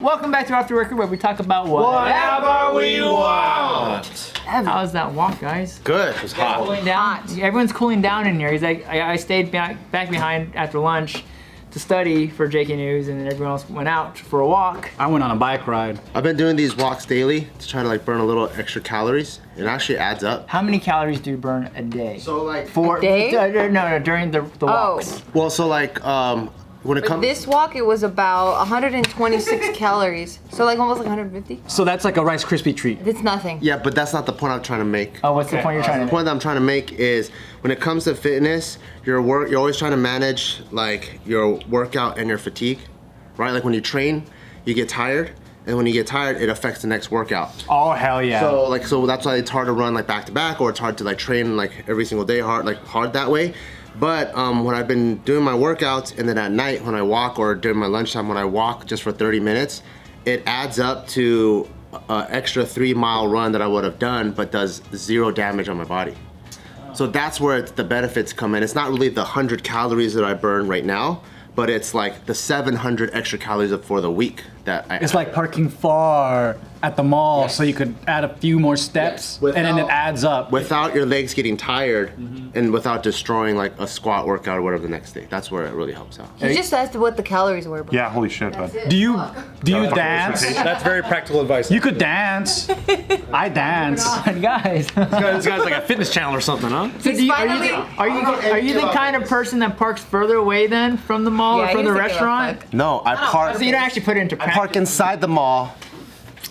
welcome back to Off the Record, where we talk about whatever we want. How's that walk, guys? Good. It was hot. Cooling down? Everyone's cooling down in here. He's like, I stayed back behind after lunch to study for JustKiddingNews, and then everyone else went out for a walk. I went on a bike ride. I've been doing these walks daily to try to like burn a little extra calories. It actually adds up. How many calories do you burn a day? So like A day? No, during the walks. Well, so like when it comes This walk, it was about 126 calories. So like almost like 150. So that's like a Rice Krispie treat. It's nothing. Yeah, but that's not the point I'm trying to make. Oh, what's the point you're trying to The make? point that I'm trying to make is when it comes to fitness, you're always trying to manage like your workout and your fatigue, right? Like when you train, you get tired, and when you get tired, it affects the next workout. Oh, hell yeah. So that's why it's hard to run like back to back, or it's hard to like train like every single day hard that way. But when I've been doing my workouts and then at night when I walk, or during my lunchtime when I walk just for 30 minutes, it adds up to an extra 3-mile run that I would have done, but does 0 damage on my body. So that's where the benefits come in. It's not really the 100 calories that I burn right now, but it's like the 700 extra calories for the week that I It's like parking far at the mall, so you could add a few more steps, and then it adds up. without your legs getting tired and without destroying like a squat workout or whatever the next day. That's where it really helps out. He just asked what the calories were. Bro. Yeah, holy shit, bud. Do you dance? That's very practical advice. You could dance. I dance. Guys. This guy's like a fitness channel or something, huh? So are you the kind of person that parks further away then from the mall or from the restaurant? No, I park. So you don't actually put it into I practice. park inside the mall,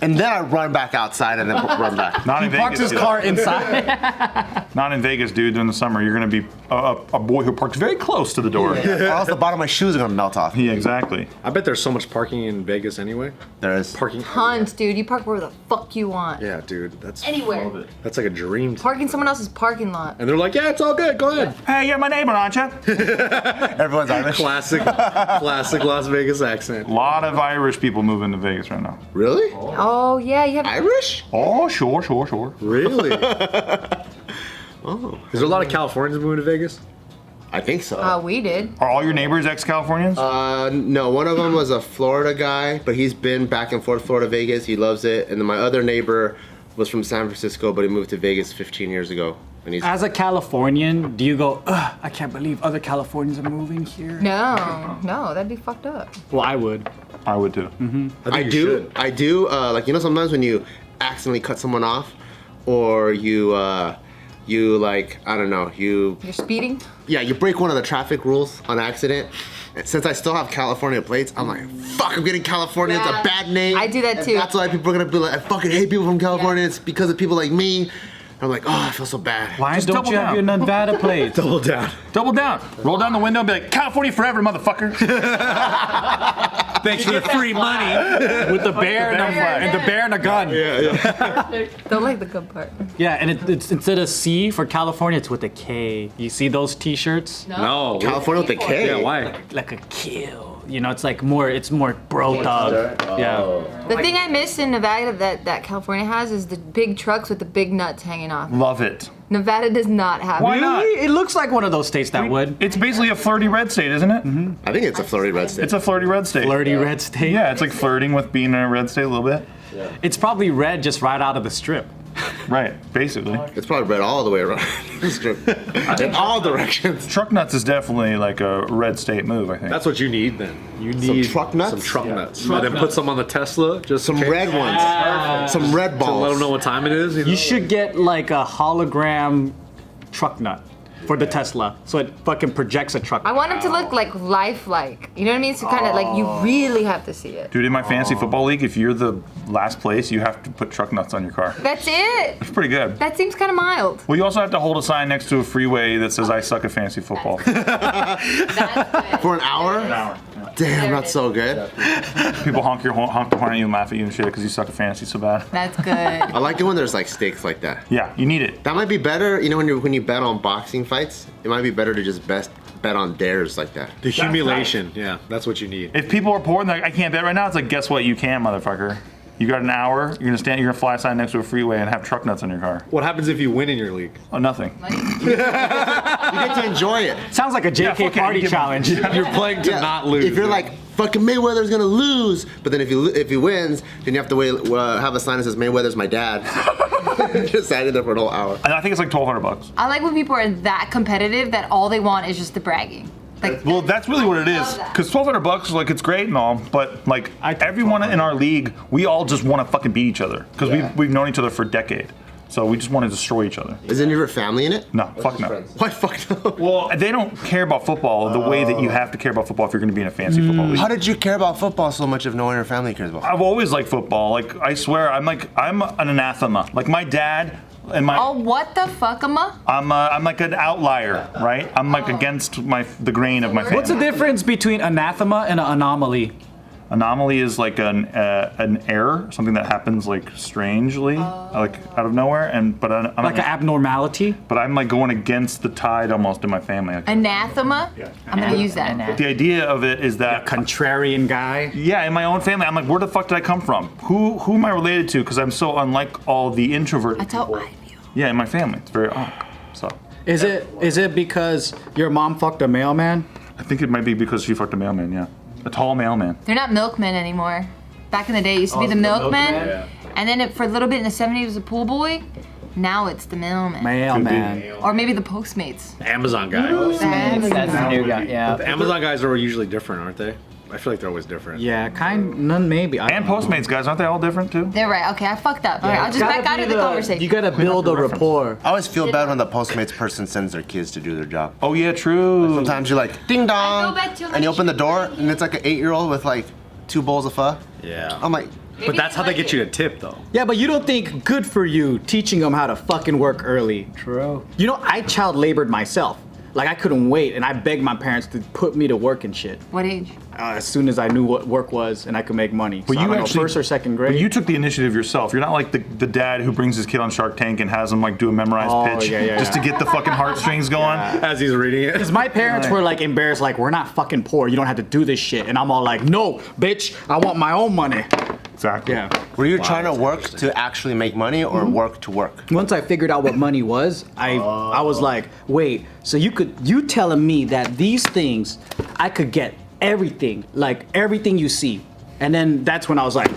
and then I run back outside and then run back. Not in Parks Vegas. his car inside. Not in Vegas, dude. During the summer, you're gonna be a boy who parks very close to the door. Or else the bottom of my shoes are gonna melt off. Yeah, exactly. I bet there's so much parking in Vegas anyway. There is. Parking. Tons, dude. You park where the fuck you want. Yeah, dude. That's Anywhere. That's like a dream. Park in someone else's parking lot. And they're like, yeah, it's all good. Go ahead. Hey, you're my neighbor, aren't you? Everyone's Irish. Classic Las Vegas accent. A lot of Irish people move into Vegas right now. Really? Oh yeah, you have. Irish? Oh, sure. Really? Oh. Is there a lot of Californians moving to Vegas? I think so. We did. Are all your neighbors ex-Californians? No, one of them was a Florida guy, but he's been back and forth Florida, Vegas. He loves it. And then my other neighbor was from San Francisco, but he moved to Vegas 15 years ago. And he's As a Californian, do you go, ugh, I can't believe other Californians are moving here? No, that'd be fucked up. Well, I would. I would too. I do. Like, you know, sometimes when you accidentally cut someone off, or you like, I don't know, You're speeding? yeah, you break one of the traffic rules on accident. And since I still have California plates, I'm like, fuck, I'm getting California. It's a bad name. I do that And too. that's why people are gonna be like, I fucking hate people from California. It's because of people like me. I'm like, oh, I feel so bad. Why Just don't double you have down. your Nevada plate? Double down. Double down. Roll down the window and be like, California forever, motherfucker. Thanks for the free money. With the bear and the bear and a gun. Don't like the good part. Yeah, and it's instead of C for California, it's with a K. You see those T-shirts? No. California with a K. Yeah, why? Like a kill. You know, it's like more bro thug. Yeah. The thing I miss in Nevada that California has is the big trucks with the big nuts hanging off. Love it. Nevada does not have Why it. not? It looks like one of those states that would. It's basically a flirty red state, isn't it? I think it's a flirty red state. It's a flirty red state. Flirty red state. Yeah, it's like flirting with being in a red state a little bit. It's probably red just right out of the strip. Right, basically. It's probably red all the way around the strip. In all directions. Truck nuts is definitely like a red state move, I think. That's what you need then. You need truck nuts? Some truck nuts. And then put some on the Tesla. Just Some red ones. Some red to balls. let them know what time it is. You know? You should get like a hologram truck nut for the Tesla, so it fucking projects a truck. I want them to look like lifelike. You know what I mean? So kind of like you really have to see it. Dude, in my fantasy football league, if you're the last place, you have to put truck nuts on your car. That's it. It's pretty good. That seems kind of mild. Well, you also have to hold a sign next to a freeway that says, I suck at fantasy football. For an hour? Damn, that's so good. People honk the horn at you and laugh at you and shit because you suck at fantasy so bad. That's good. I like it when there's like stakes like that. Yeah, you need it. That might be better, you know, when you bet on boxing fights, it might be better to just bet on dares like that. The humiliation. Yeah, that's what you need. If people are poor and they're like, I can't bet right now, it's like, guess what? You can, motherfucker. You got an hour, you're gonna fly a sign next to a freeway and have truck nuts on your car. What happens if you win in your league? Oh, nothing. You get to enjoy it. Sounds like a JK fuck it, party you can- challenge. You're playing to not lose. If you're like fucking Mayweather's gonna lose. But then if he wins, then you have to have a sign that says Mayweather's my dad. Just sat in there for an whole hour. And I think it's like $1,200. I like when people are that competitive that all they want is just the bragging. Like, Well, that's really what it I is. love that. Because $1,200, like, it's great and all, but like everyone in our league, we all just want to fucking beat each other because we've known each other for a decade. So we just want to destroy each other. Is any of your family in it? No, fuck no. Why fuck no? Well, they don't care about football the way that you have to care about football if you're going to be in a fantasy football league. How did you care about football so much if no one in your family cares about? I've always liked football. Like, I swear, I'm an anathema. Like, my dad and my oh, what the fuck, Emma? I'm like an outlier, right? I'm like against the grain of my family. What's the difference between anathema and an anomaly? Anomaly is like an error, something that happens like strangely, like out of nowhere. But I'm Like an abnormality? But I'm like going against the tide almost in my family. Anathema? Yeah. I'm gonna use that. The idea of it is that Contrarian guy. yeah, in my own family, I'm like, where the fuck did I come from? Who am I related to? Because I'm so unlike all the introverted That's how people. I feel. Yeah, in my family, it's very odd. So Is it because your mom fucked a mailman? I think it might be because she fucked a mailman. Yeah, a tall mailman. They're not milkmen anymore. Back in the day, it used to be the milkman, and then for a little bit in the 70s, it was a pool boy. Now it's the mailman. Mailman. Or maybe the Postmates. Amazon guy. That's the new guy. Yeah. The Amazon guys are usually different, aren't they? I feel like they're always different. Yeah, none maybe. I And don't know. Postmates guys, aren't they all different too? They're right. Okay, I fucked up. All right, I'll just back out of the conversation. You gotta build a rapport. I always feel bad when the Postmates person sends their kids to do their job. Oh yeah, true. Sometimes you're like, ding I dong, go back to my and you open the door, and it's like an 8-year-old with like 2 bowls of pho. Yeah. I'm like, But that's how they get you to tip, though. Yeah, but you don't think good for you teaching them how to fucking work early. True. You know, I child labored myself. Like, I couldn't wait, and I begged my parents to put me to work and shit. What age? As soon as I knew what work was and I could make money. But So I you don't know, actually, first or second grade. But you took the initiative yourself. You're not like the dad who brings his kid on Shark Tank and has him like do a memorized Oh, pitch yeah, just to get the fucking heartstrings going. As he's reading it. Because my parents were like embarrassed, like, we're not fucking poor. You don't have to do this shit. And I'm all like, no, bitch, I want my own money. Exactly. Yeah. were you trying to work to actually make money or work to work? Once I figured out what money was, I was like, wait, so you telling me that these things, I could get everything, like everything you see. And then that's when I was like,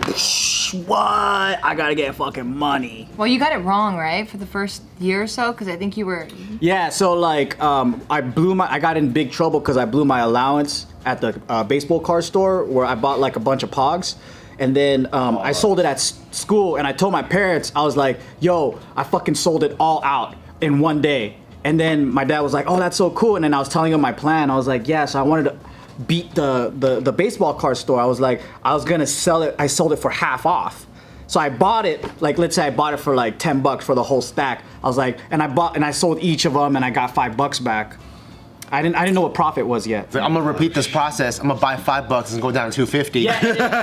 what? I gotta get fucking money. Well, you got it wrong, right? For the first year or so, because I think you were. Yeah, so like, I got in big trouble because I blew my allowance at the baseball card store where I bought like a bunch of Pogs. And then I sold it at school, and I told my parents, I was like, yo, I fucking sold it all out in one day. And then my dad was like, oh, that's so cool. And then I was telling him my plan. I was like, yeah, so I wanted to beat the baseball card store. I was like, I was gonna sell it. I sold it for half off. So I bought it, like, let's say I bought it for like $10 for the whole stack. I was like, and I sold each of them, and I got $5 back. I didn't know what profit was yet. I'm gonna repeat this process. I'm gonna buy $5 and go down to $2.50. Yeah.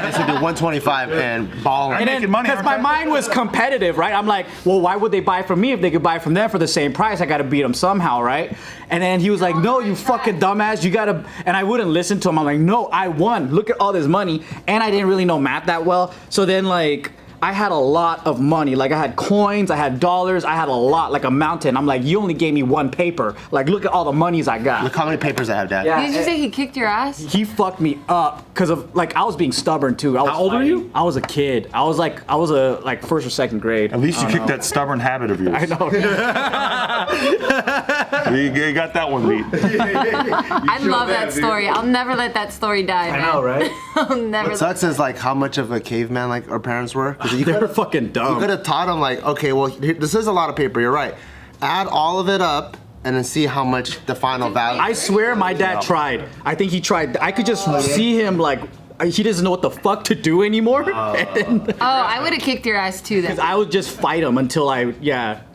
And so do 125 and ball. And then, making money, because aren't my they? mind was competitive, right? I'm like, well, why would they buy from me if they could buy from them for the same price? I gotta beat them somehow, right? And then he was like, no, you fucking dumbass, you gotta, and I wouldn't listen to him. I'm like, no, I won. Look at all this money. And I didn't really know math that well. So then like, I had a lot of money. Like I had coins, I had dollars, I had a lot, like a mountain. I'm like, you only gave me one paper. Like, look at all the monies I got. Look how many papers I have, Dad. Yeah. Did you say he kicked your ass? He fucked me up because of like I was being stubborn too. How old were you? I was a kid. I was like first or second grade. At least you kicked that stubborn habit of yours. I know. You got that one beat. I love that story. I'll never let that story die, man. I know, right? I'll never. What sucks is like how much of a caveman like our parents were. 'Cause you They were could fucking dumb. have taught them like, okay, well, this is a lot of paper. You're right. Add all of it up and then see how much the final value. I swear my dad tried. I think he tried. I could just see him like he doesn't know what the fuck to do anymore. And then, Oh, I would have kicked your ass too then. I would just fight him until I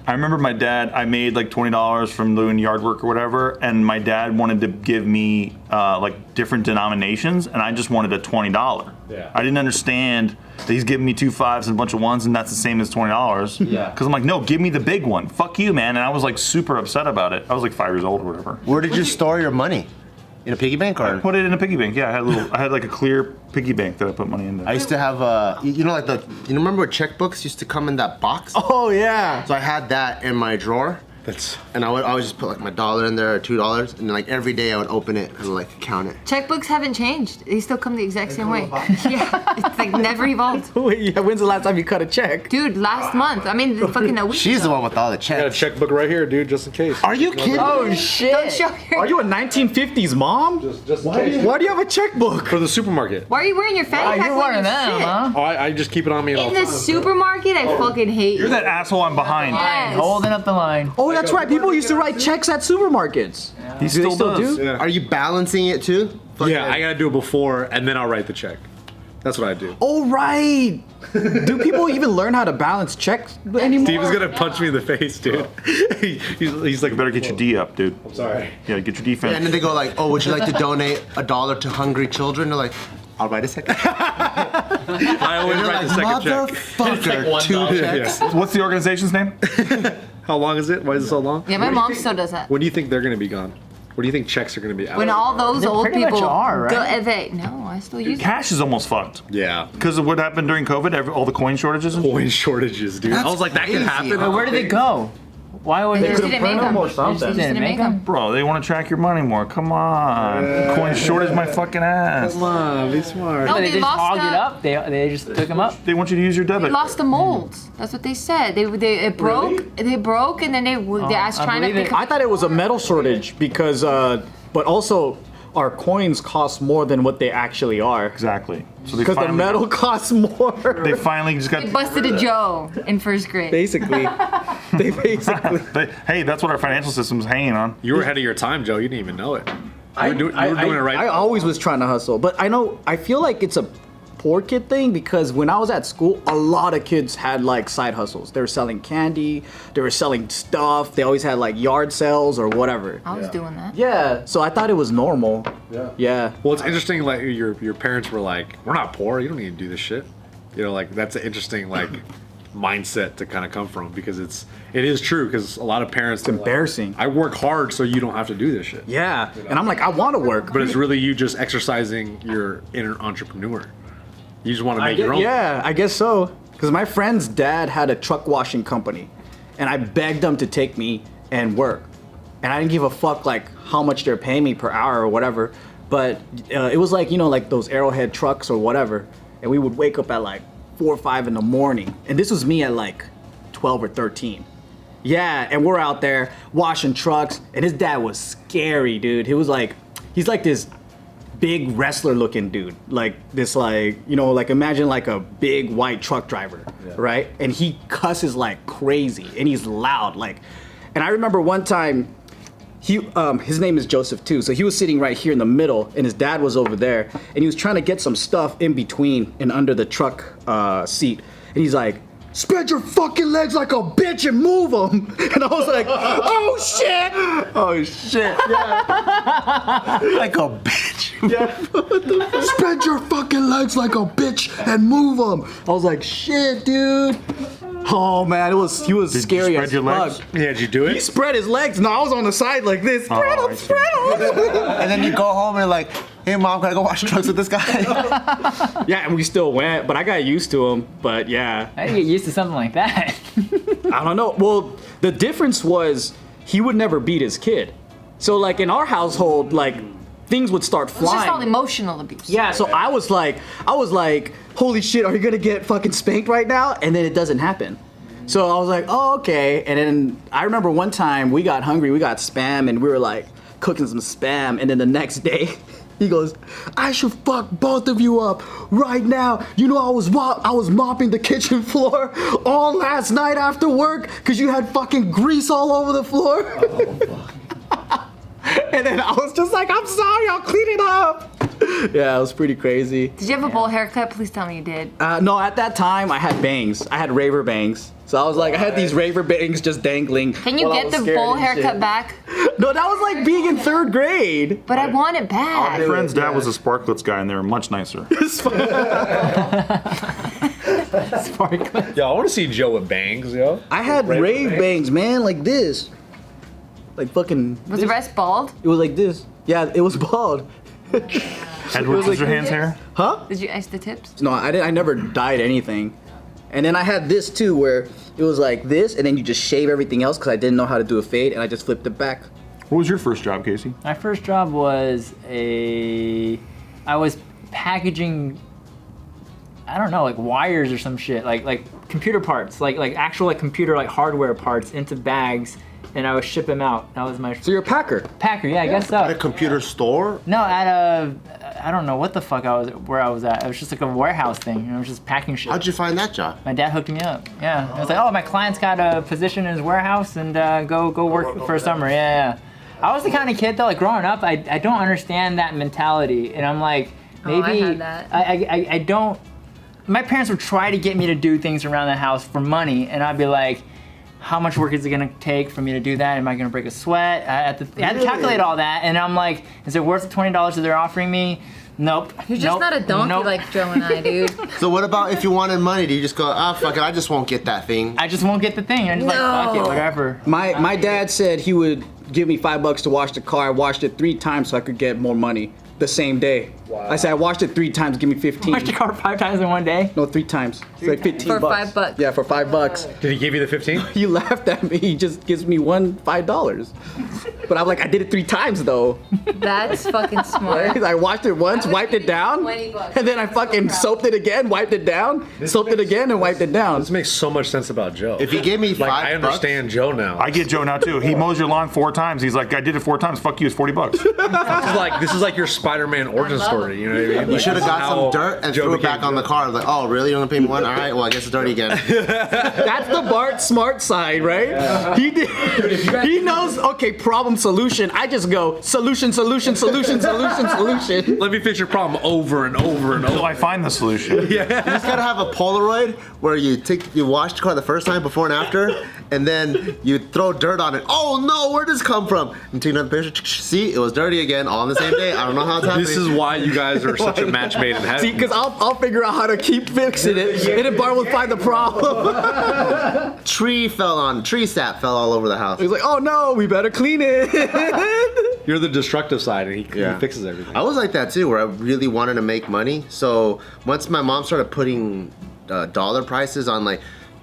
I remember my dad, I made like $20 from doing yard work or whatever, and my dad wanted to give me like different denominations, and I just wanted a $20. Yeah. I didn't understand that he's giving me 2 5s and a bunch of 1s, and that's the same as $20. Yeah. Because I'm like, no, give me the big one. Fuck you, man. And I was like super upset about it. I was like 5 years old or whatever. Where did you store your money? In a piggy bank or? Put it in a piggy bank. Yeah, I had like a clear piggy bank that I put money into. I used to have you remember where checkbooks used to come in that box? oh yeah. So I had that in my drawer, And I would always just put like my $1 in there or $2, and then like every day I would open it and like count it. Checkbooks haven't changed. They still come the exact same way. Yeah, it's like never evolved. Wait, yeah, when's the last time you cut a check? Dude, last month. I mean, fucking a week She's ago. the one with all the I got a checks. checkbook right here, dude, just in case. Are you kidding? Oh shit! Don't show your. Are you a 1950s mom? Just in case. Why do you have a checkbook? For the supermarket. Why are you wearing your fanny pack? You're when one of you them, sit? huh? Oh, I just keep it on me at all In the times. supermarket, I fucking hate You're you. that asshole I'm behind. Yes. Holding up the line. Oh, that's right. People used to write checks at supermarkets. He Do they still does. do? Yeah. Are you balancing it too? Yeah, I gotta do it before, and then I'll write the check. That's what I do. Oh, right. Do people even learn how to balance checks anymore? Steve is gonna punch me in the face, dude. he's like, You better get your D up, dude. I'm sorry. Yeah, get your defense. And then they go like, oh, would you like to donate $1 to hungry children? They're like, I'll write a second. I always You're write like, the second check. motherfucker, two checks. What's the organization's name? How long is it? Why is it so long? Yeah, my mom still does that. When do you think they're gonna be gone? When do you think checks are gonna be out? When all those They old pretty much people are, right? go, no, I still use it. Cash is almost fucked. Yeah. Because of what happened during COVID, all the coin shortages. And Coin shortages, dude. I was like, that could crazy. happen. But where did they go? Why would They they? just didn't make them. or They something. just didn't make them? them. Bro, they want to track your money more. Come on. Coin shortage my fucking ass. Come on, be smart. No, They they just lost hogged it the- up. They just took them up. They want you to use your They debit. lost the molds. That's what they said. It broke. Really? They broke, and then they asked I trying to believe pick it. I thought it was a metal shortage because, but also our coins cost more than what they actually are. Exactly. So they Because the finally, metal costs more. They finally just got. They busted a Joe in first grade. Basically. They basically. Hey, that's what our financial system's hanging on. You were ahead of your time, Joe. You didn't even know it. You were doing it right. I always was trying to hustle, but I feel like it's a poor kid thing because when I was at school, a lot of kids had like side hustles. They were selling candy, they were selling stuff, they always had like yard sales or whatever. I was doing that. Yeah, so I thought it was normal. Yeah. Well, it's interesting. Like your parents were like, "We're not poor. You don't need to do this shit." You know, like that's an interesting like mindset to kind of come from because it is true because a lot of parents. It's embarrassing. I work hard so you don't have to do this shit. Yeah, and I'm like, I want to work. But it's really you just exercising your inner entrepreneur. You just want to make your own. Yeah, I guess so. Because my friend's dad had a truck washing company, and I begged them to take me and work. And I didn't give a fuck like how much they're paying me per hour or whatever. But it was like, like those Arrowhead trucks or whatever. And we would wake up at like 4 or 5 in the morning. And this was me at like 12 or 13. Yeah, and we're out there washing trucks. And his dad was scary, dude. He's like this big wrestler looking dude, like this, like imagine like a big white truck driver, right? And he cusses like crazy and he's loud, like. And I remember one time his name is Joseph too, so he was sitting right here in the middle and his dad was over there and he was trying to get some stuff in between and under the truck seat, and he's like, "Spread your fucking legs like a bitch and move them." And I was like, oh shit. Like a bitch. Spread your fucking legs like a bitch and move them. I was like, shit, dude. Oh man, he was scary spread as your fuck. legs? Yeah, did you do He it? spread his legs. No, I was on the side like this. Spread I them, see. spread them. And then you go home and like, hey mom, can I go wash trucks with this guy? Yeah, and we still went, but I got used to him. But yeah, I didn't get used to something like that. I don't know. Well, the difference was he would never beat his kid. So like in our household, like things would start It's just all flying. emotional abuse. Yeah, so I was like, holy shit, are you gonna get fucking spanked right now? And then it doesn't happen. So I was like, oh, okay. And then I remember one time we got hungry, we got Spam, and we were like cooking some Spam. And then the next day, he goes, "I should fuck both of you up right now. You know, I was mopping the kitchen floor all last night after work because you had fucking grease all over the floor." Oh, fuck. And then I was just like, "I'm sorry, I'll clean it up." Yeah, it was pretty crazy. Did you have a bowl haircut? Please tell me you did. No, at that time I had bangs. I had raver bangs. So I was like, I had these raver bangs just dangling. Can you while I get was the scared bowl and haircut shit. back? No, that was like being in 3rd grade. But I want it back. My friend's dad was a Sparklets guy, and they were much nicer. Sparkling. Yo, I want to see Joe with bangs, yo. I had rave bangs, man, like this. Like fucking. Was the rest bald? It was like this. Yeah, it was bald. Edward like- Scissorhands hair. Huh? Did you ice the tips? No, I never dyed anything. And then I had this too, where it was like this, and then you just shave everything else because I didn't know how to do a fade, and I just flipped it back. What was your first job, Casey? My first job was I was packaging, I don't know, like wires or some shit, like computer parts, like actual like computer like hardware parts into bags, and I would ship them out. That was my So you're a packer. packer. Yeah, I guess so. At a computer store? No, at a, I don't know what the fuck where I was at. It was just like a warehouse thing. I was just packing shit. How'd you find that job? My dad hooked me up. Yeah, I was like, oh, my client's got a position in his warehouse, and go work for a summer. Yeah. I was the kind of kid though, like growing up, I don't understand that mentality, and I'm like, maybe I had that. I don't. My parents would try to get me to do things around the house for money, and I'd be like, how much work is it gonna take for me to do that? Am I gonna break a sweat? I had to calculate all that, and I'm like, is it worth the $20 that they're offering me? Nope. You're just not a donkey like Joe and I, dude. So what about if you wanted money? Do you just go, fuck it, I just won't get that thing? I just won't get the thing. I'm just like, fuck it, No. whatever. My dad said he would give me $5 to wash the car. I washed it 3 times so I could get more money the same day. Wow. I said I washed it 3 times, give me 15. Washed the car 5 times in one day? No, 3 times. It's like 15 For bucks. $5. Yeah, for $5. Did he give you the 15? He laughed at me. He just gives me $5. But I'm like, I did it 3 times though. That's fucking smart. I washed it once, wiped it down, $20 and then I fucking soaped it again, wiped it down, soaped it again, and wiped it down. This makes so much sense about Joe. If you gave me like, $5, I understand Joe now. I get Joe now too. He mows your lawn 4 times. He's like, I did it 4 times. Fuck you, it's $40. This is like your Spider-Man origin story. You know what I mean? You should have got How some dirt and Joe threw it became back on the Joe. car. Like, oh, really? You're gonna pay me one? All right, well, I guess it's dirty again. That's the Bart smart side, right? He did. He knows. Okay, problem solution. I just go solution, solution, solution, solution, solution. Let me fix your problem over and over and Until over. I find the solution. You just gotta have a Polaroid where you wash the car the first time, before and after, and then you throw dirt on it. Oh no, where did this come from? And take another picture. See, it was dirty again, all on the same day. I don't know how it's happening. This is why you guys are such a match made in heaven. See, because I'll figure out how to keep fixing it, and then Bart will find the problem. tree sap fell all over the house. He's like, oh no, we better clean it. You're the destructive side, and he Yeah. fixes everything. I was like that too, where I really wanted to make money. So once my mom started putting dollar prices on, like,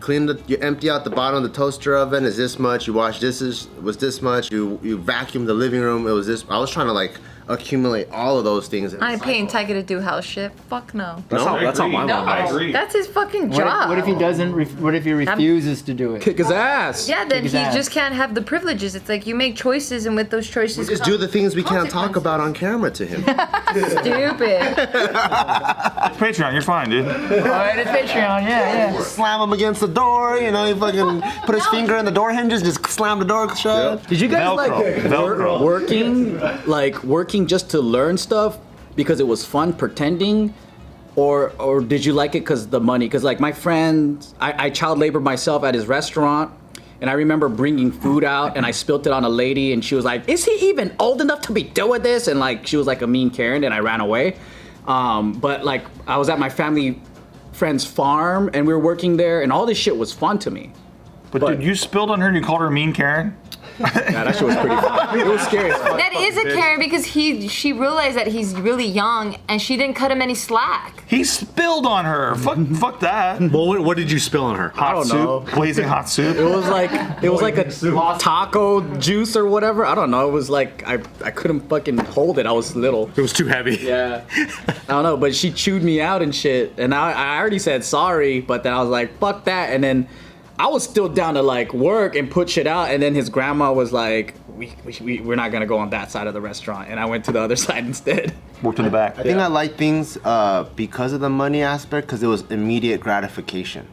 you empty out the bottom of the toaster oven, is this much? You wash dishes, was this much? You vacuum the living room, it was this. I was trying to like accumulate all of those things. I ain't paying Tiger to do house shit. Fuck no. That's how my mom I was. agree. That's his fucking job. What if he doesn't? What if he refuses to do it? Kick his ass. Yeah, then his he ass. just can't have the privileges. It's like you make choices, and with those choices, Just come do the things we can't talk consequences. about on camera to him. Stupid. Patreon, you're fine, dude. Oh, it is Patreon. Yeah. Slam him against the door, you know, he fucking put his finger in the door hinges, just slam the door shut. Did you guys Velcro. working just to learn stuff because it was fun pretending, or did you like it because the money? Because like my friend, I child labored myself at his restaurant, and I remember bringing food out and I spilt it on a lady, and she was like, "Is he even old enough to be doing this?" And like she was like a mean Karen, and I ran away. But like I was at my family friend's farm and we were working there, and all this shit was fun to me. But dude, you spilled on her and you called her Mean Karen? Yeah, that shit was pretty fun. It was scary as fuck. That is a Karen because she realized that he's really young, and she didn't cut him any slack. He spilled on her. Fuck that. Well, what did you spill on her? Hot don't soup. know. Blazing hot soup. It was like a taco juice or whatever. I don't know. It was like I couldn't fucking hold it. I was little. It was too heavy. Yeah. I don't know, but she chewed me out and shit. And I already said sorry, but then I was like, fuck that. And then I was still down to like work and put shit out. And then his grandma was like, we're not gonna go on that side of the restaurant. And I went to the other side instead. Worked in the back. I think I like things because of the money aspect, because it was immediate gratification.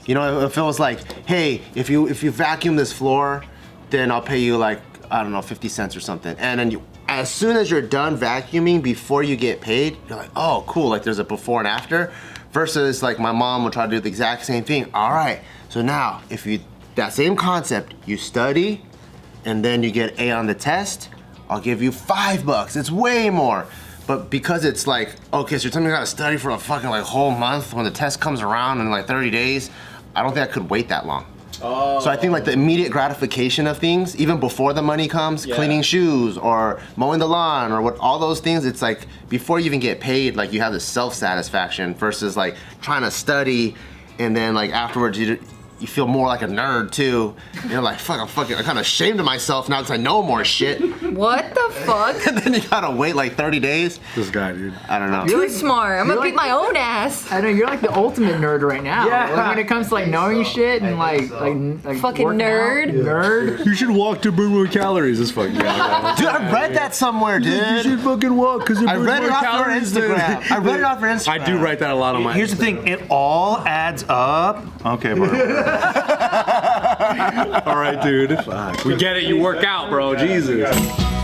You know, if it was like, hey, if you vacuum this floor, then I'll pay you like, I don't know, 50 cents or something. And then as soon as you're done vacuuming, before you get paid, you're like, oh, cool, like there's a before and after. Versus like my mom would try to do the exact same thing. All right, so now that same concept, you study and then you get A on the test, I'll give you $5. It's way more. But because it's like, okay, so you're telling me I gotta study for a fucking like whole month when the test comes around in like 30 days, I don't think I could wait that long. Oh. So I think like the immediate gratification of things, even before the money comes, cleaning shoes or mowing the lawn or all those things, it's like before you even get paid, like you have the self-satisfaction versus like trying to study and then like afterwards you feel more like a nerd too. You're like, fuck, I'm kind of ashamed of myself now because I know more shit. What the fuck? And then you gotta wait like 30 days. This guy, dude. I don't know. Too smart. I'm gonna you're beat like- my own ass. I know you're like the ultimate nerd right now. Yeah. Like, when it comes to like knowing shit and like Fucking working out, nerd. nerd. You should walk to burn more calories. This fucking guy. Dude, I read that somewhere, dude. fucking walk because I read it off your Instagram. I read it off your Instagram. I do write that a lot on my. Here's the thing, it all adds up. Okay, bro. All right, dude. We get it. You work out, bro. Jesus.